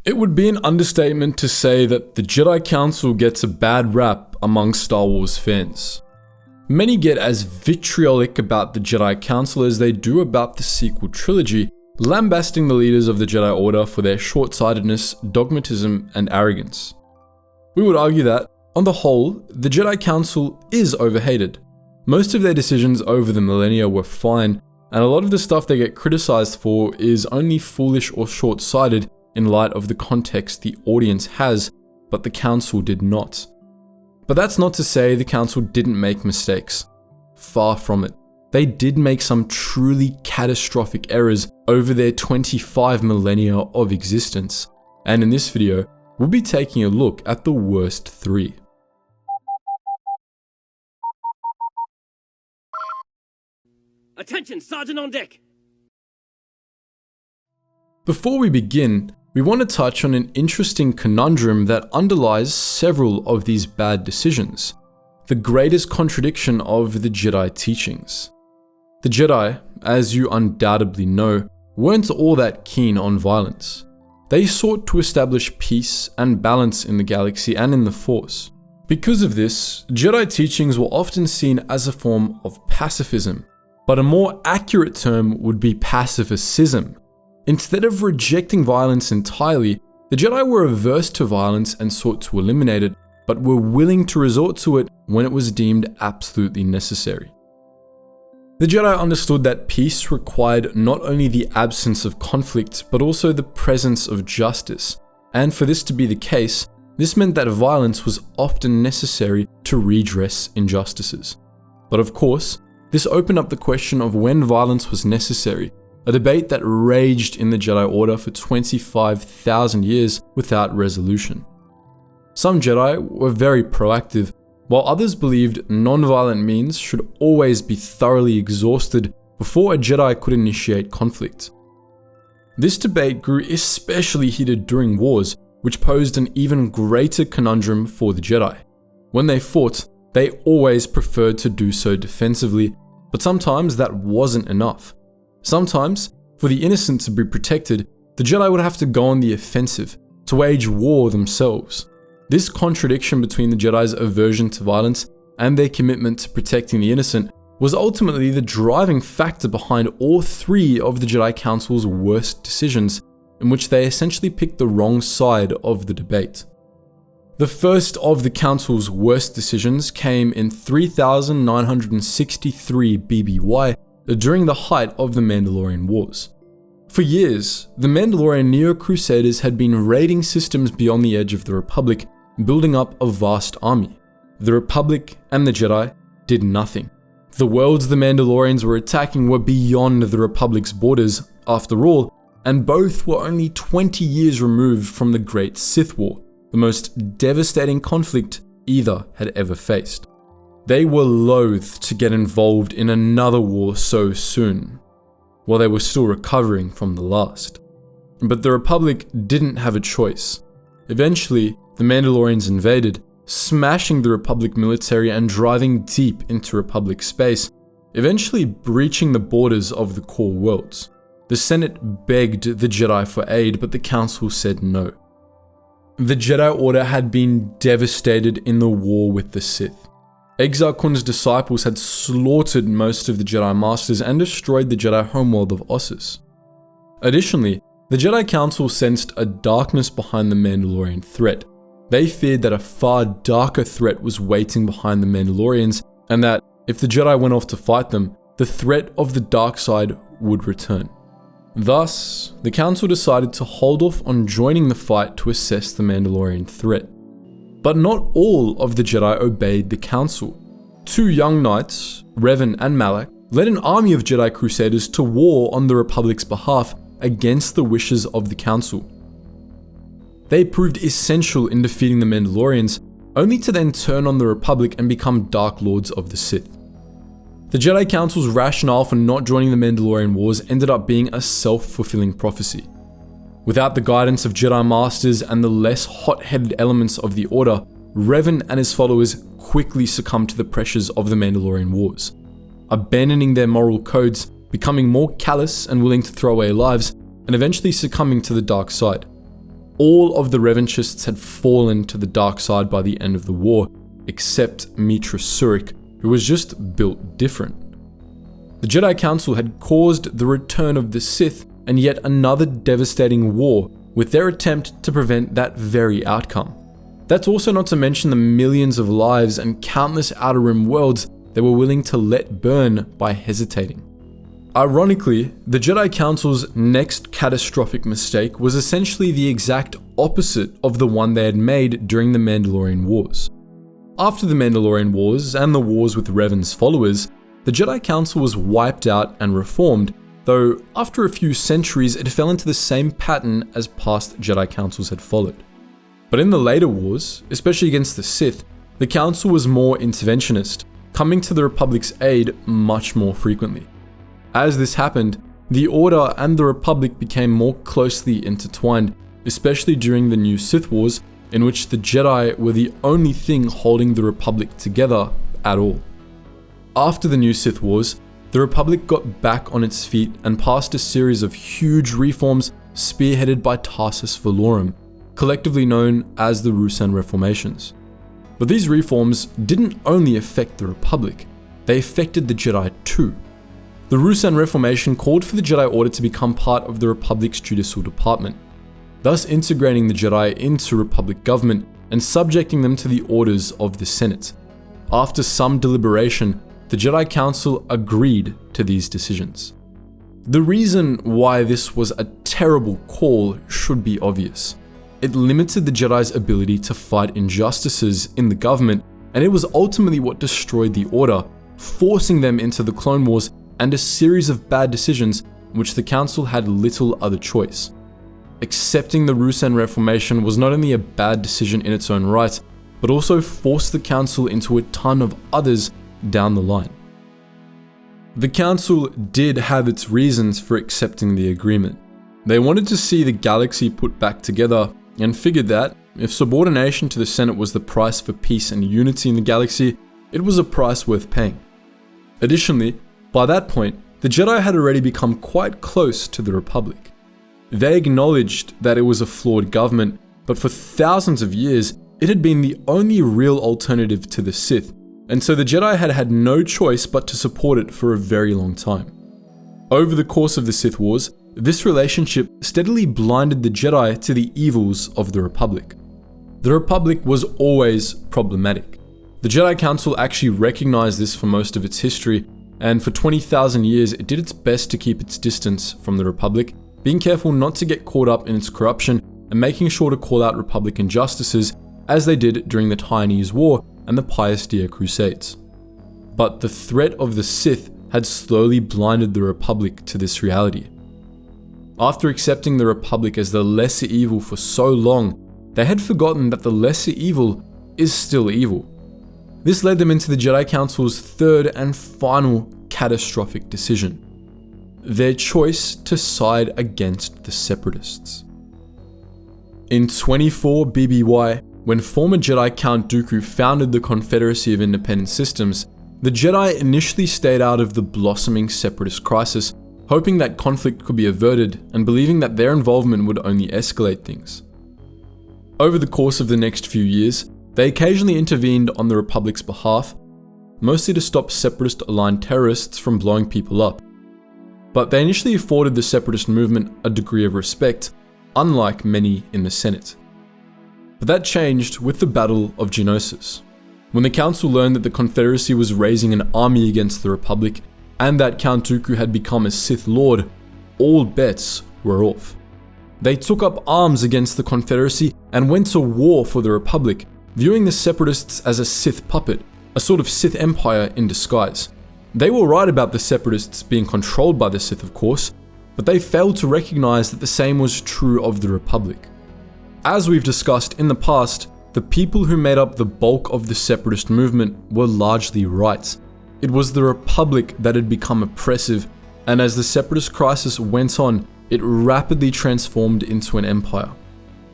It would be an understatement to say that the Jedi Council gets a bad rap among Star Wars fans. Many get as vitriolic about the Jedi Council as they do about the sequel trilogy, lambasting the leaders of the Jedi Order for their short-sightedness, dogmatism, and arrogance. We would argue that, on the whole, the Jedi Council is overhated. Most of their decisions over the millennia were fine, and a lot of the stuff they get criticized for is only foolish or short-sighted in light of the context the audience has, but the Council did not. But that's not to say the Council didn't make mistakes. Far from it. They did make some truly catastrophic errors over their 25 millennia of existence, and in this video, we'll be taking a look at the worst 3. Attention, Sergeant on deck! Before we begin, we want to touch on an interesting conundrum that underlies several of these bad decisions. The greatest contradiction of the Jedi teachings. The Jedi, as you undoubtedly know, weren't all that keen on violence. They sought to establish peace and balance in the galaxy and in the Force. Because of this, Jedi teachings were often seen as a form of pacifism, but a more accurate term would be pacificism. Instead of rejecting violence entirely, the Jedi were averse to violence and sought to eliminate it, but were willing to resort to it when it was deemed absolutely necessary. The Jedi understood that peace required not only the absence of conflict, but also the presence of justice, and for this to be the case, this meant that violence was often necessary to redress injustices. But of course, this opened up the question of when violence was necessary, a debate that raged in the Jedi Order for 25,000 years without resolution. Some Jedi were very proactive, while others believed non-violent means should always be thoroughly exhausted before a Jedi could initiate conflict. This debate grew especially heated during wars, which posed an even greater conundrum for the Jedi. When they fought, they always preferred to do so defensively, but sometimes that wasn't enough. Sometimes, for the innocent to be protected, the Jedi would have to go on the offensive, to wage war themselves. This contradiction between the Jedi's aversion to violence and their commitment to protecting the innocent was ultimately the driving factor behind all 3 of the Jedi Council's worst decisions, in which they essentially picked the wrong side of the debate. The first of the Council's worst decisions came in 3963 BBY during the height of the Mandalorian Wars. For years, the Mandalorian Neo-Crusaders had been raiding systems beyond the edge of the Republic, building up a vast army. The Republic and the Jedi did nothing. The worlds the Mandalorians were attacking were beyond the Republic's borders, after all, and both were only 20 years removed from the Great Sith War, the most devastating conflict either had ever faced. They were loath to get involved in another war so soon, while they were still recovering from the last. But the Republic didn't have a choice. Eventually, the Mandalorians invaded, smashing the Republic military and driving deep into Republic space, eventually breaching the borders of the core worlds. The Senate begged the Jedi for aid, but the Council said no. The Jedi Order had been devastated in the war with the Sith. Exar Kun's disciples had slaughtered most of the Jedi Masters and destroyed the Jedi homeworld of Ossus. Additionally, the Jedi Council sensed a darkness behind the Mandalorian threat. They feared that a far darker threat was waiting behind the Mandalorians, and that, if the Jedi went off to fight them, the threat of the dark side would return. Thus, the Council decided to hold off on joining the fight to assess the Mandalorian threat. But not all of the Jedi obeyed the Council. 2 young knights, Revan and Malak, led an army of Jedi Crusaders to war on the Republic's behalf against the wishes of the Council. They proved essential in defeating the Mandalorians, only to then turn on the Republic and become Dark Lords of the Sith. The Jedi Council's rationale for not joining the Mandalorian Wars ended up being a self-fulfilling prophecy. Without the guidance of Jedi Masters and the less hot-headed elements of the Order, Revan and his followers quickly succumbed to the pressures of the Mandalorian Wars, abandoning their moral codes, becoming more callous and willing to throw away lives, and eventually succumbing to the dark side. All of the revanchists had fallen to the dark side by the end of the war, except Mitra Surik, who was just built different. The Jedi Council had caused the return of the Sith and yet another devastating war with their attempt to prevent that very outcome. That's also not to mention the millions of lives and countless Outer Rim worlds they were willing to let burn by hesitating. Ironically, the Jedi Council's next catastrophic mistake was essentially the exact opposite of the one they had made during the Mandalorian Wars. After the Mandalorian Wars and the wars with Revan's followers, the Jedi Council was wiped out and reformed, though after a few centuries it fell into the same pattern as past Jedi Councils had followed. But in the later wars, especially against the Sith, the Council was more interventionist, coming to the Republic's aid much more frequently. As this happened, the Order and the Republic became more closely intertwined, especially during the New Sith Wars, in which the Jedi were the only thing holding the Republic together at all. After the New Sith Wars, the Republic got back on its feet and passed a series of huge reforms spearheaded by Tarsus Valorum, collectively known as the Ruusan Reformations. But these reforms didn't only affect the Republic, they affected the Jedi too. The Ruusan Reformation called for the Jedi Order to become part of the Republic's judicial department, thus integrating the Jedi into Republic government and subjecting them to the orders of the Senate. After some deliberation, the Jedi Council agreed to these decisions. The reason why this was a terrible call should be obvious. It limited the Jedi's ability to fight injustices in the government, and it was ultimately what destroyed the Order, forcing them into the Clone Wars and a series of bad decisions in which the Council had little other choice. Accepting the Ruusan Reformation was not only a bad decision in its own right, but also forced the Council into a ton of others down the line. The Council did have its reasons for accepting the agreement. They wanted to see the galaxy put back together and figured that, if subordination to the Senate was the price for peace and unity in the galaxy, it was a price worth paying. Additionally, by that point, the Jedi had already become quite close to the Republic. They acknowledged that it was a flawed government, but for thousands of years, it had been the only real alternative to the Sith, and so the Jedi had had no choice but to support it for a very long time. Over the course of the Sith Wars, this relationship steadily blinded the Jedi to the evils of the Republic. The Republic was always problematic. The Jedi Council actually recognized this for most of its history, and for 20,000 years it did its best to keep its distance from the Republic, being careful not to get caught up in its corruption and making sure to call out Republic injustices as they did during the Taiwanese War and the Pious Deer Crusades. But the threat of the Sith had slowly blinded the Republic to this reality. After accepting the Republic as the lesser evil for so long, they had forgotten that the lesser evil is still evil. This led them into the Jedi Council's third and final catastrophic decision: their choice to side against the Separatists. In 24 BBY, when former Jedi Count Dooku founded the Confederacy of Independent Systems, the Jedi initially stayed out of the blossoming Separatist crisis, hoping that conflict could be averted and believing that their involvement would only escalate things. Over the course of the next few years, they occasionally intervened on the Republic's behalf, mostly to stop Separatist-aligned terrorists from blowing people up. But they initially afforded the Separatist movement a degree of respect, unlike many in the Senate. But that changed with the Battle of Geonosis. When the Council learned that the Confederacy was raising an army against the Republic, and that Count Dooku had become a Sith Lord, all bets were off. They took up arms against the Confederacy and went to war for the Republic, viewing the Separatists as a Sith puppet, a sort of Sith empire in disguise. They were right about the Separatists being controlled by the Sith, of course, but they failed to recognize that the same was true of the Republic. As we've discussed in the past, the people who made up the bulk of the Separatist movement were largely right. It was the Republic that had become oppressive, and as the Separatist crisis went on, it rapidly transformed into an empire.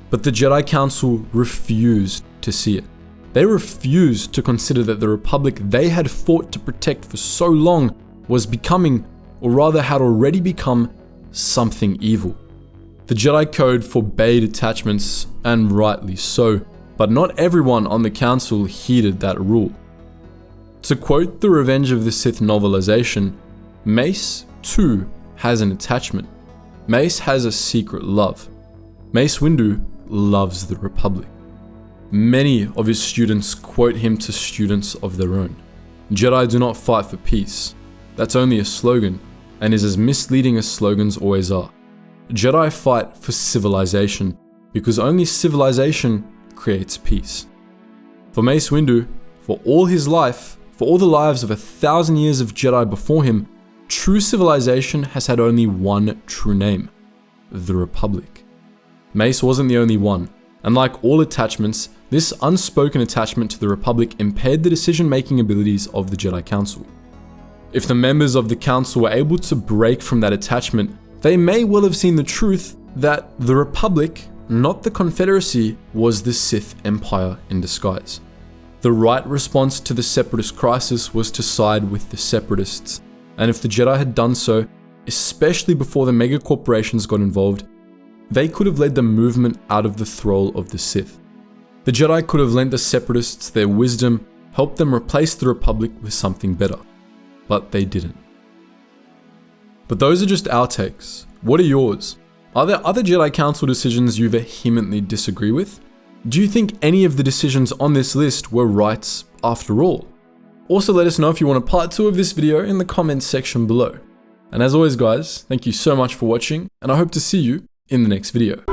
But the Jedi Council refused to see it. They refused to consider that the Republic they had fought to protect for so long was becoming, or rather had already become, something evil. The Jedi Code forbade attachments, and rightly so, but not everyone on the Council heeded that rule. To quote the Revenge of the Sith novelization, Mace, too, has an attachment. Mace has a secret love. Mace Windu loves the Republic. Many of his students quote him to students of their own. Jedi do not fight for peace. That's only a slogan, and is as misleading as slogans always are. Jedi fight for civilization, because only civilization creates peace. For Mace Windu, for all his life, for all the lives of 1,000 years of Jedi before him, true civilization has had only one true name: the Republic. Mace wasn't the only one, and like all attachments, this unspoken attachment to the Republic impaired the decision-making abilities of the Jedi Council. If the members of the Council were able to break from that attachment, they may well have seen the truth that the Republic, not the Confederacy, was the Sith Empire in disguise. The right response to the Separatist crisis was to side with the Separatists, and if the Jedi had done so, especially before the megacorporations got involved, they could have led the movement out of the thrall of the Sith. The Jedi could have lent the Separatists their wisdom, helped them replace the Republic with something better, but they didn't. But those are just our takes. What are yours? Are there other Jedi Council decisions you vehemently disagree with? Do you think any of the decisions on this list were right after all? Also, let us know if you want a part 2 of this video in the comments section below. And as always guys, thank you so much for watching, and I hope to see you in the next video.